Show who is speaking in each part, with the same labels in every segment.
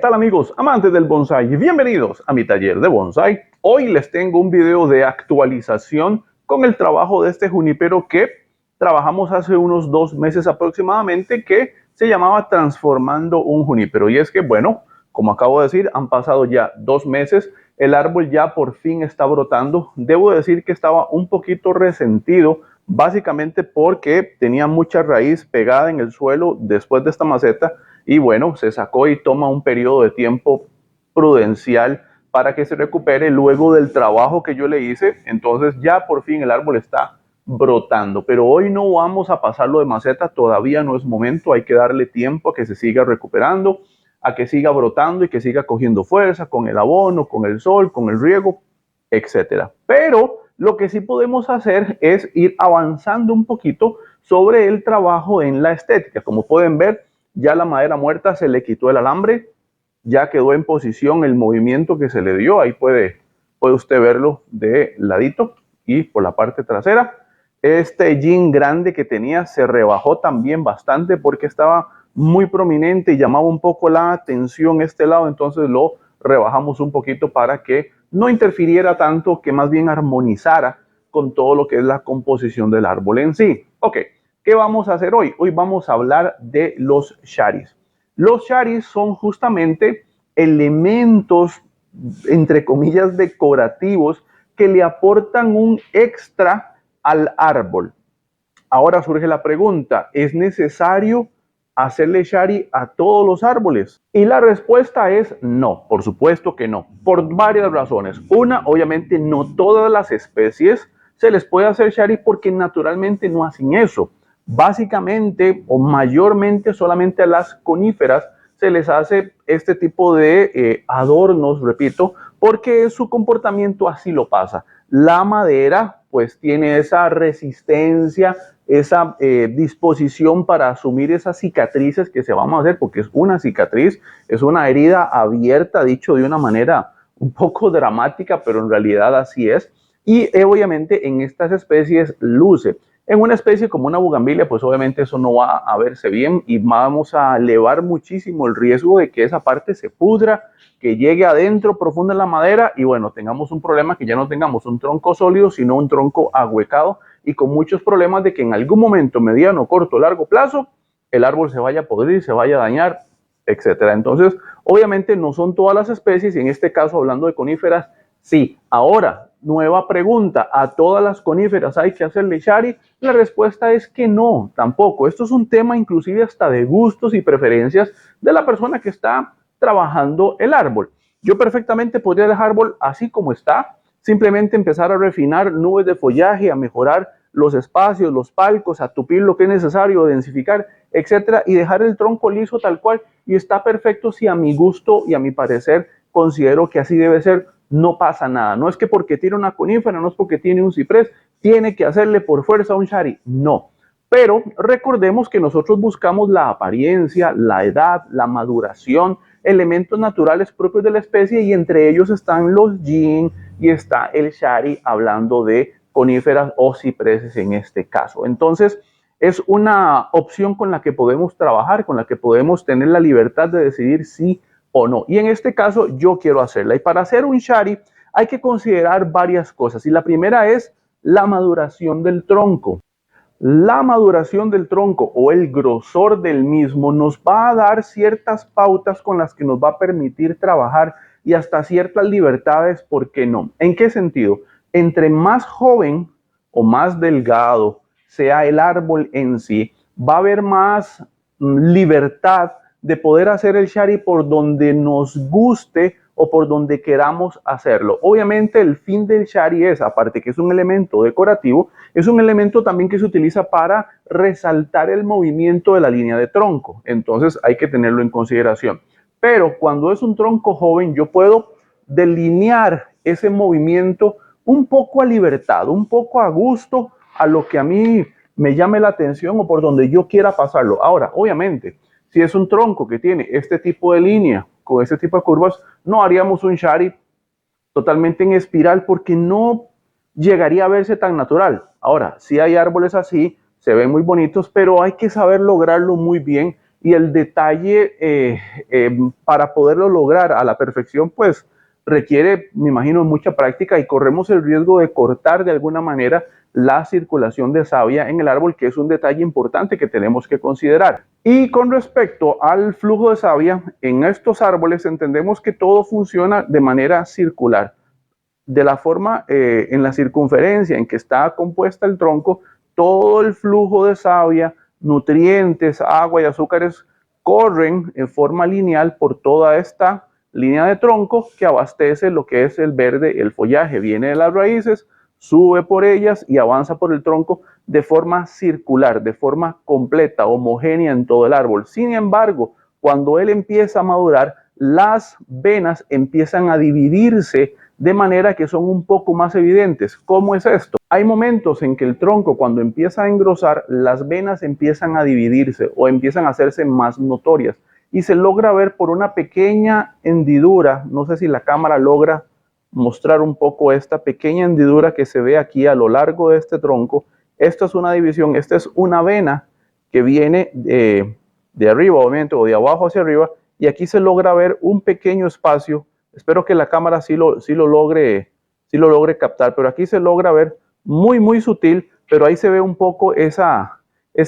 Speaker 1: tal amigos, amantes del bonsai? Bienvenidos a mi taller de bonsai. Hoy les tengo un video de actualización con el trabajo de este junípero que trabajamos hace unos 2 meses aproximadamente, que se llamaba Transformando un Junípero. Y es que, bueno, como acabo de decir, han pasado ya 2 meses, el árbol ya por fin está brotando. Debo decir que estaba un poquito resentido, básicamente porque tenía mucha raíz pegada en el suelo después de esta maceta. Y bueno, se sacó y toma un periodo de tiempo prudencial para que se recupere luego del trabajo que yo le hice. Entonces ya por fin el árbol está brotando. Pero hoy no vamos a pasarlo de maceta, todavía no es momento. Hay que darle tiempo a que se siga recuperando, a que siga brotando y que siga cogiendo fuerza con el abono, con el sol, con el riego, etcétera. Pero lo que sí podemos hacer es ir avanzando un poquito sobre el trabajo en la estética. Como pueden ver, ya la madera muerta se le quitó el alambre, ya quedó en posición el movimiento que se le dio. Ahí puede usted verlo de ladito y por la parte trasera. Este jean grande que tenía se rebajó también bastante porque estaba muy prominente y llamaba un poco la atención este lado. Entonces lo rebajamos un poquito para que no interfiriera tanto, que más bien armonizara con todo lo que es la composición del árbol en sí. Ok. ¿Qué vamos a hacer hoy? Hoy vamos a hablar de los charis. Los charis son justamente elementos, entre comillas, decorativos que le aportan un extra al árbol. Ahora surge la pregunta, ¿es necesario hacerle chari a todos los árboles? Y la respuesta es no, por supuesto que no, por varias razones. Una, obviamente no todas las especies se les puede hacer chari porque naturalmente no hacen eso. Básicamente o mayormente solamente a las coníferas se les hace este tipo de adornos, repito, porque su comportamiento así lo pasa. La madera pues tiene esa resistencia, esa disposición para asumir esas cicatrices que se van a hacer, porque es una cicatriz, es una herida abierta, dicho de una manera un poco dramática, pero en realidad así es. Y obviamente en estas especies luce. En una especie como una bugambilia, pues obviamente eso no va a verse bien y vamos a elevar muchísimo el riesgo de que esa parte se pudra, que llegue adentro profundo en la madera y bueno, tengamos un problema, que ya no tengamos un tronco sólido, sino un tronco ahuecado y con muchos problemas de que en algún momento, mediano, corto, largo plazo, el árbol se vaya a podrir, se vaya a dañar, etcétera. Entonces, obviamente no son todas las especies y en este caso, hablando de coníferas, sí. Ahora, nueva pregunta, ¿a todas las coníferas hay que hacerle chari? La respuesta es que no, tampoco. Esto es un tema inclusive hasta de gustos y preferencias de la persona que está trabajando el árbol. Yo perfectamente podría dejar el árbol así como está, simplemente empezar a refinar nubes de follaje, a mejorar los espacios, los palcos, a tupir lo que es necesario, densificar, etcétera, y dejar el tronco liso tal cual, y está perfecto si a mi gusto y a mi parecer considero que así debe ser. No pasa nada. No es que porque tiene una conífera, no es porque tiene un ciprés, tiene que hacerle por fuerza un chari. No. Pero recordemos que nosotros buscamos la apariencia, la edad, la maduración, elementos naturales propios de la especie y entre ellos están los yin y está el chari, hablando de coníferas o cipreses en este caso. Entonces, es una opción con la que podemos trabajar, con la que podemos tener la libertad de decidir si o no. Y en este caso yo quiero hacerla. Y para hacer un chari hay que considerar varias cosas. Y la primera es la maduración del tronco. La maduración del tronco o el grosor del mismo nos va a dar ciertas pautas con las que nos va a permitir trabajar y hasta ciertas libertades, ¿por qué no? ¿En qué sentido? Entre más joven o más delgado sea el árbol en sí, va a haber más libertad de poder hacer el chari por donde nos guste o por donde queramos hacerlo. Obviamente el fin del chari es, aparte que es un elemento decorativo, es un elemento también que se utiliza para resaltar el movimiento de la línea de tronco. Entonces hay que tenerlo en consideración. Pero cuando es un tronco joven, yo puedo delinear ese movimiento un poco a libertad, un poco a gusto, a lo que a mí me llame la atención o por donde yo quiera pasarlo. Ahora, obviamente, si es un tronco que tiene este tipo de línea, con este tipo de curvas, no haríamos un chari totalmente en espiral porque no llegaría a verse tan natural. Ahora, si hay árboles así, se ven muy bonitos, pero hay que saber lograrlo muy bien y el detalle para poderlo lograr a la perfección, pues requiere, me imagino, mucha práctica y corremos el riesgo de cortar de alguna manera la circulación de savia en el árbol, que es un detalle importante que tenemos que considerar. Y con respecto al flujo de savia, en estos árboles entendemos que todo funciona de manera circular. De la forma en la circunferencia en que está compuesta el tronco, todo el flujo de savia, nutrientes, agua y azúcares corren en forma lineal por toda esta línea de tronco que abastece lo que es el verde, el follaje. Viene de las raíces, sube por ellas y avanza por el tronco de forma circular, de forma completa, homogénea en todo el árbol. Sin embargo, cuando él empieza a madurar, las venas empiezan a dividirse de manera que son un poco más evidentes. ¿Cómo es esto? Hay momentos en que el tronco, cuando empieza a engrosar, las venas empiezan a dividirse o empiezan a hacerse más notorias y se logra ver por una pequeña hendidura. No sé si la cámara logra mostrar un poco esta pequeña hendidura que se ve aquí a lo largo de este tronco. Esto es una división, esta es una vena que viene de arriba, obviamente, o de abajo hacia arriba, y aquí se logra ver un pequeño espacio. Espero que la cámara sí lo logre captar, pero aquí se logra ver muy sutil, pero ahí se ve un poco esa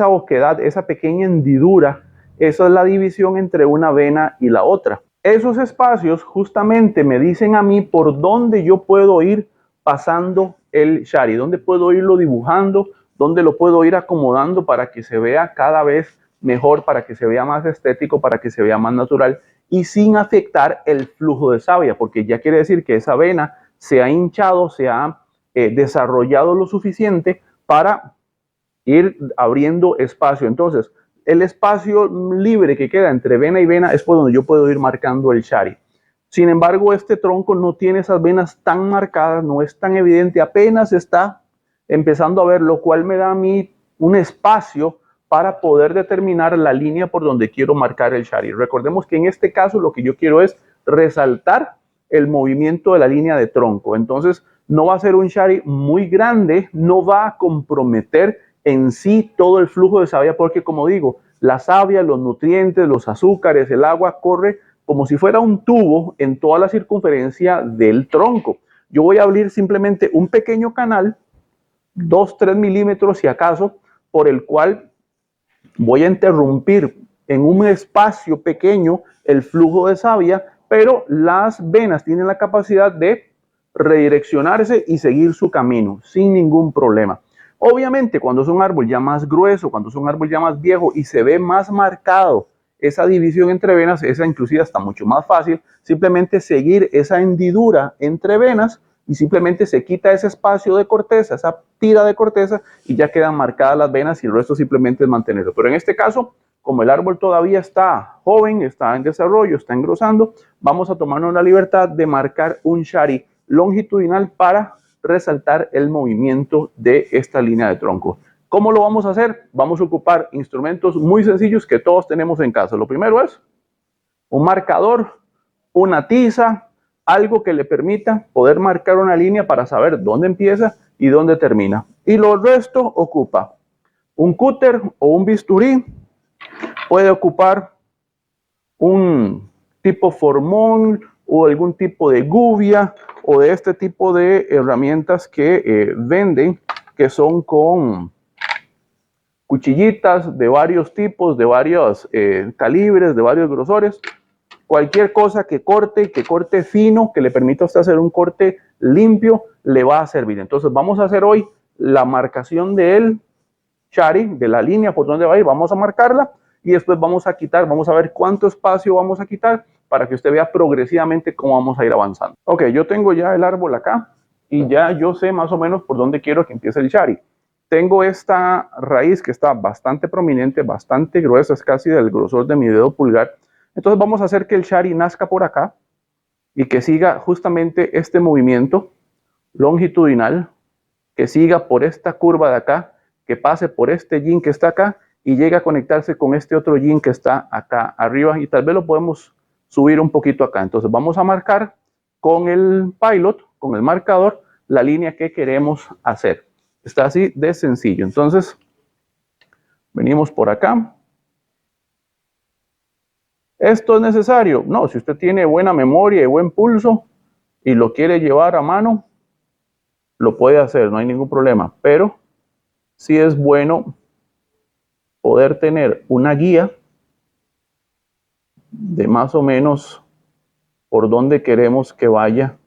Speaker 1: oquedad, esa pequeña hendidura. Esa es la división entre una vena y la otra. Esos espacios justamente me dicen a mí por dónde yo puedo ir pasando el shari, dónde puedo irlo dibujando, dónde lo puedo ir acomodando para que se vea cada vez mejor, para que se vea más estético, para que se vea más natural y sin afectar el flujo de savia, porque ya quiere decir que esa vena se ha hinchado, se ha desarrollado lo suficiente para ir abriendo espacio. Entonces, el espacio libre que queda entre vena y vena es por donde yo puedo ir marcando el shari. Sin embargo, este tronco no tiene esas venas tan marcadas, no es tan evidente, apenas está empezando a ver, lo cual me da a mí un espacio para poder determinar la línea por donde quiero marcar el shari. Recordemos que en este caso lo que yo quiero es resaltar el movimiento de la línea de tronco. Entonces, no va a ser un shari muy grande, no va a comprometer en sí todo el flujo de savia, porque como digo, la savia, los nutrientes, los azúcares, el agua corre como si fuera un tubo en toda la circunferencia del tronco. Yo voy a abrir simplemente un pequeño canal, 2-3 milímetros si acaso, por el cual voy a interrumpir en un espacio pequeño el flujo de savia, pero las venas tienen la capacidad de redireccionarse y seguir su camino sin ningún problema. Obviamente, cuando es un árbol ya más grueso, cuando es un árbol ya más viejo y se ve más marcado esa división entre venas, esa inclusive está mucho más fácil, simplemente seguir esa hendidura entre venas y simplemente se quita ese espacio de corteza, esa tira de corteza y ya quedan marcadas las venas y el resto simplemente es mantenerlo. Pero en este caso, como el árbol todavía está joven, está en desarrollo, está engrosando, vamos a tomarnos la libertad de marcar un shari longitudinal para resaltar el movimiento de esta línea de tronco. ¿Cómo lo vamos a hacer? Vamos a ocupar instrumentos muy sencillos que todos tenemos en casa. Lo primero es un marcador, una tiza, algo que le permita poder marcar una línea para saber dónde empieza y dónde termina. Y lo resto ocupa un cúter o un bisturí, puede ocupar un tipo formón o algún tipo de gubia o de este tipo de herramientas que venden, que son con cuchillitas de varios tipos, de varios calibres, de varios grosores. Cualquier cosa que corte fino, que le permita a usted hacer un corte limpio, le va a servir. Entonces vamos a hacer hoy la marcación del shari, de la línea por donde va a ir, vamos a marcarla y después vamos a quitar, vamos a ver cuánto espacio vamos a quitar para que usted vea progresivamente cómo vamos a ir avanzando. Ok, yo tengo ya el árbol acá y ya yo sé más o menos por dónde quiero que empiece el shari. Tengo esta raíz que está bastante prominente, bastante gruesa, es casi del grosor de mi dedo pulgar. Entonces vamos a hacer que el shari nazca por acá y que siga justamente este movimiento longitudinal, que siga por esta curva de acá, que pase por este yin que está acá y llegue a conectarse con este otro yin que está acá arriba y tal vez lo podemos subir un poquito acá. Entonces vamos a marcar con el pilot, con el marcador, la línea que queremos hacer. Está así de sencillo. Entonces venimos por acá ¿Esto es necesario? No, si usted tiene buena memoria y buen pulso y lo quiere llevar a mano, lo puede hacer, no hay ningún problema. Pero sí es bueno poder tener una guía de más o menos por dónde queremos que vaya,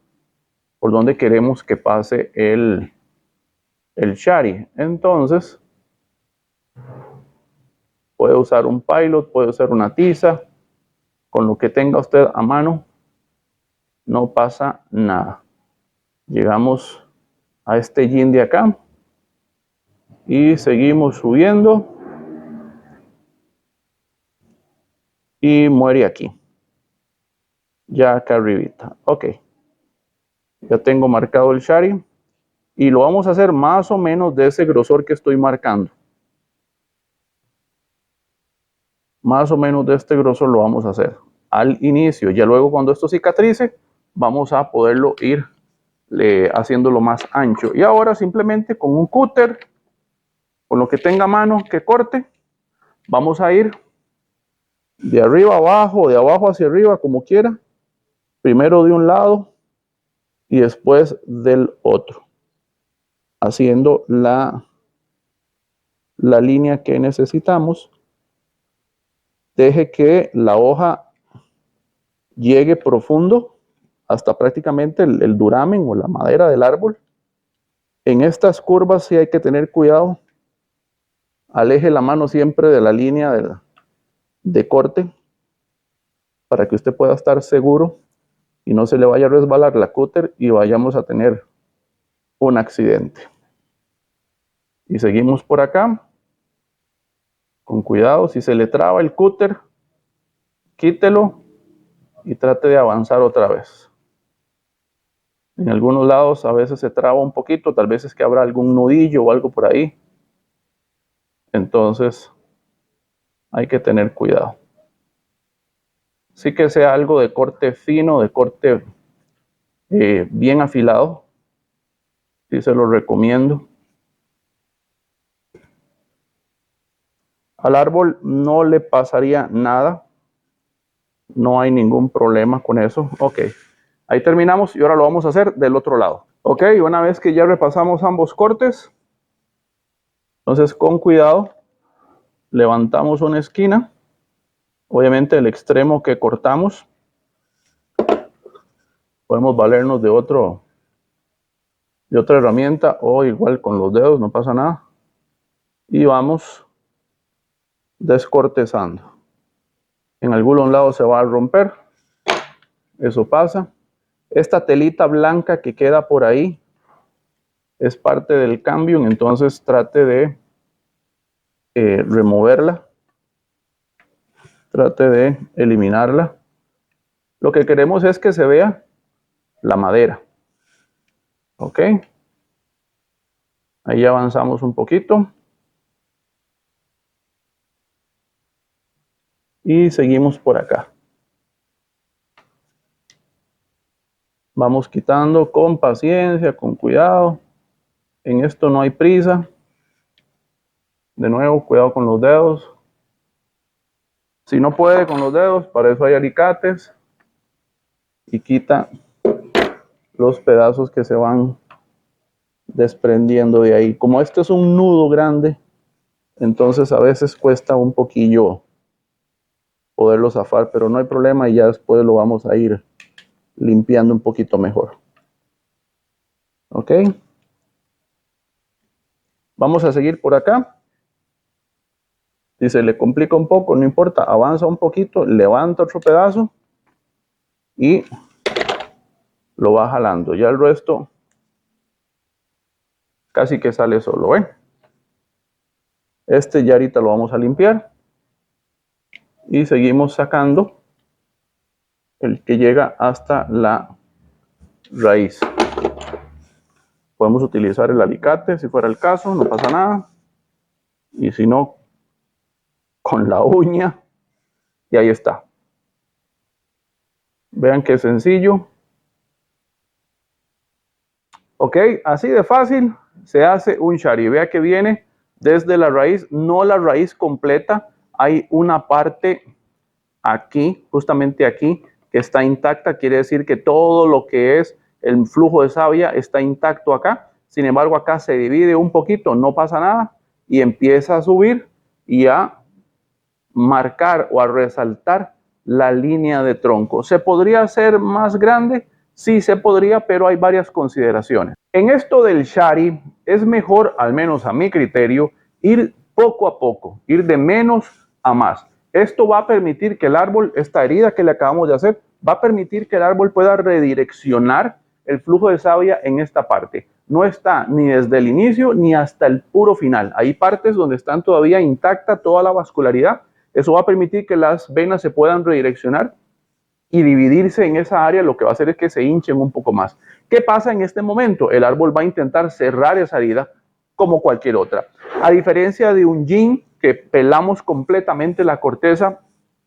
Speaker 1: por dónde queremos que pase el shari. Entonces, puede usar un pilot, puede usar una tiza, con lo que tenga usted a mano, no pasa nada. Llegamos a este yin de acá y seguimos subiendo y muere aquí. Ya acá arribita. Ok. Ya tengo marcado el shari y lo vamos a hacer más o menos de ese grosor que estoy marcando. Más o menos de este grosor lo vamos a hacer al inicio. Ya luego cuando esto cicatrice, vamos a poderlo ir haciéndolo más ancho. Y ahora simplemente con un cúter, con lo que tenga a mano que corte, vamos a ir de arriba a abajo, de abajo hacia arriba, como quiera. Primero de un lado y después del otro, haciendo la línea que necesitamos. Deje que la hoja llegue profundo hasta prácticamente el duramen o la madera del árbol. En estas curvas sí hay que tener cuidado. Aleje la mano siempre de la línea de corte para que usted pueda estar seguro y no se le vaya a resbalar la cúter y vayamos a tener un accidente. Y seguimos por acá. Con cuidado, si se le traba el cúter, quítelo y trate de avanzar otra vez. En algunos lados a veces se traba un poquito, tal vez es que habrá algún nudillo o algo por ahí. Entonces hay que tener cuidado. Sí que sea algo de corte fino, de corte bien afilado. Sí se lo recomiendo. Al árbol no le pasaría nada. No hay ningún problema con eso. Ok, ahí terminamos y ahora lo vamos a hacer del otro lado. Ok, una vez que ya repasamos ambos cortes, entonces con cuidado levantamos una esquina. Obviamente el extremo que cortamos, podemos valernos de otra herramienta o igual con los dedos, no pasa nada. Y vamos descortezando. En algunos lados se va a romper, eso pasa. Esta telita blanca que queda por ahí es parte del cambio, entonces trate de removerla, trate de eliminarla. Lo que queremos es que se vea la madera. Ok, ahí avanzamos un poquito y seguimos por acá. Vamos quitando con paciencia, con cuidado. En esto no hay prisa. De nuevo, cuidado con los dedos. Si no puede con los dedos, para eso hay alicates. Y quita los pedazos que se van desprendiendo de ahí. Como este es un nudo grande, entonces a veces cuesta un poquillo poderlo zafar, pero no hay problema y ya después lo vamos a ir limpiando un poquito mejor. Ok. Vamos a seguir por acá. Si se le complica un poco, no importa, avanza un poquito, levanta otro pedazo y lo va jalando. Ya el resto casi que sale solo, ¿eh? Este ya ahorita lo vamos a limpiar y seguimos sacando el que llega hasta la raíz. Podemos utilizar el alicate si fuera el caso, no pasa nada. Y si no, con la uña. Y ahí está. Vean qué sencillo. Ok, así de fácil se hace un shari. Vea que viene desde la raíz, no la raíz completa. Hay una parte aquí, justamente aquí, que está intacta, quiere decir que todo lo que es el flujo de savia está intacto acá. Sin embargo, acá se divide un poquito, no pasa nada, y empieza a subir y a marcar o a resaltar la línea de tronco. ¿Se podría hacer más grande? Sí, se podría, pero hay varias consideraciones. En esto del Shari es mejor, al menos a mi criterio, ir poco a poco, ir de menos a más. Esto va a permitir que el árbol, esta herida que le acabamos de hacer, va a permitir que el árbol pueda redireccionar el flujo de savia en esta parte. No está ni desde el inicio ni hasta el puro final. Hay partes donde están todavía intacta toda la vascularidad. Eso va a permitir que las venas se puedan redireccionar y dividirse en esa área, lo que va a hacer es que se hinchen un poco más. ¿Qué pasa en este momento? El árbol va a intentar cerrar esa herida como cualquier otra. A diferencia de un yin, que pelamos completamente la corteza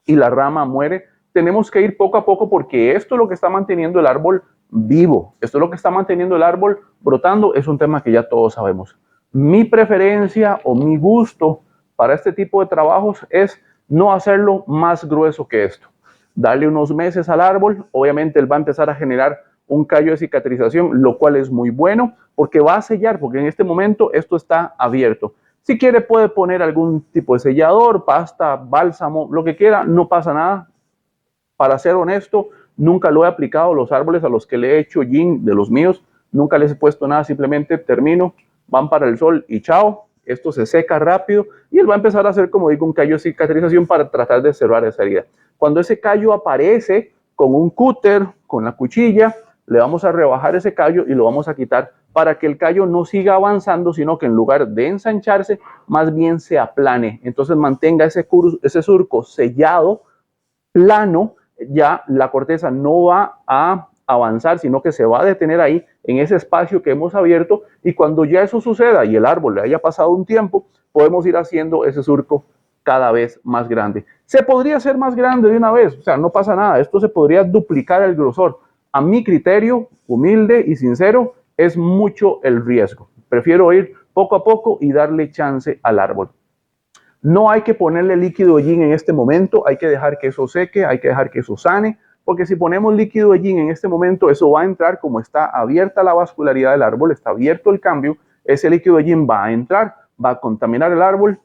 Speaker 1: y la rama muere, tenemos que ir poco a poco porque esto es lo que está manteniendo el árbol vivo. Esto es lo que está manteniendo el árbol brotando. Es un tema que ya todos sabemos. Mi preferencia o mi gusto para este tipo de trabajos es no hacerlo más grueso que esto. Darle unos meses al árbol, obviamente él va a empezar a generar un callo de cicatrización, lo cual es muy bueno porque va a sellar, porque en este momento esto está abierto. Si quiere puede poner algún tipo de sellador, pasta, bálsamo, lo que quiera, no pasa nada. Para ser honesto, nunca lo he aplicado a los árboles a los que le he hecho yin de los míos, nunca les he puesto nada, simplemente termino, van para el sol y chao. Esto se seca rápido y él va a empezar a hacer, como digo, un callo de cicatrización para tratar de cerrar esa herida. Cuando ese callo aparece con un cúter, con la cuchilla, le vamos a rebajar ese callo y lo vamos a quitar para que el callo no siga avanzando, sino que en lugar de ensancharse, más bien se aplane. Entonces mantenga ese surco sellado, plano, ya la corteza no va a avanzar, sino que se va a detener ahí en ese espacio que hemos abierto, y cuando ya eso suceda y el árbol le haya pasado un tiempo, podemos ir haciendo ese surco cada vez más grande. Se podría hacer más grande de una vez, o sea, no pasa nada, esto se podría duplicar el grosor. A mi criterio, humilde y sincero, es mucho el riesgo. Prefiero ir poco a poco y darle chance al árbol. No hay que ponerle líquido de yin en este momento, hay que dejar que eso seque, hay que dejar que eso sane, porque si ponemos líquido de yin en este momento, eso va a entrar, como está abierta la vascularidad del árbol, está abierto el cambio, ese líquido de yin va a entrar, va a contaminar el árbol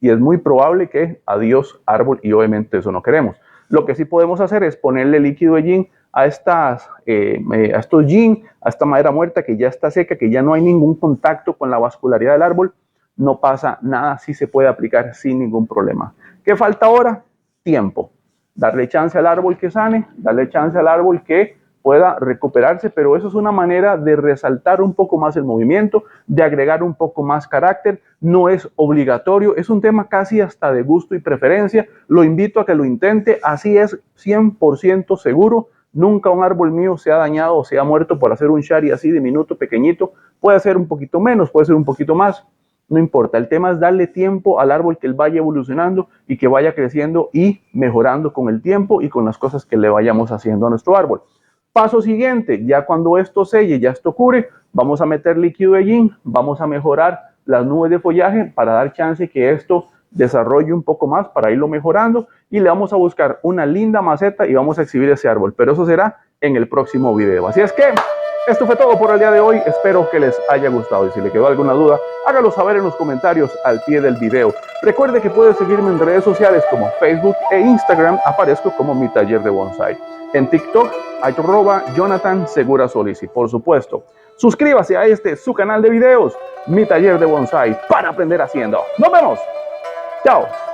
Speaker 1: y es muy probable que adiós árbol, y obviamente eso no queremos. Lo que sí podemos hacer es ponerle líquido de yin a estos yin, a esta madera muerta que ya está seca, que ya no hay ningún contacto con la vascularidad del árbol. No pasa nada, sí se puede aplicar sin ningún problema. ¿Qué falta ahora? Tiempo. Darle chance al árbol que sane, darle chance al árbol que pueda recuperarse, pero eso es una manera de resaltar un poco más el movimiento, de agregar un poco más carácter. No es obligatorio, es un tema casi hasta de gusto y preferencia. Lo invito a que lo intente, así es 100% seguro. Nunca un árbol mío se ha dañado o se ha muerto por hacer un shari así diminuto, pequeñito. Puede ser un poquito menos, puede ser un poquito más. No importa, el tema es darle tiempo al árbol, que él vaya evolucionando y que vaya creciendo y mejorando con el tiempo y con las cosas que le vayamos haciendo a nuestro árbol. Paso siguiente, ya cuando esto selle, ya esto cure, vamos a meter líquido de yin, vamos a mejorar las nubes de follaje para dar chance que esto desarrolle un poco más, para irlo mejorando, y le vamos a buscar una linda maceta y vamos a exhibir ese árbol, pero eso será en el próximo video. Así es que esto fue todo por el día de hoy, espero que les haya gustado y si le quedó alguna duda, hágalo saber en los comentarios al pie del video. Recuerde que puede seguirme en redes sociales como Facebook e Instagram, aparezco como Mi Taller de Bonsai. En TikTok, @Jonathan Segura Solis. Y por supuesto, suscríbase a su canal de videos, Mi Taller de Bonsai, para aprender haciendo. ¡Nos vemos! ¡Chao!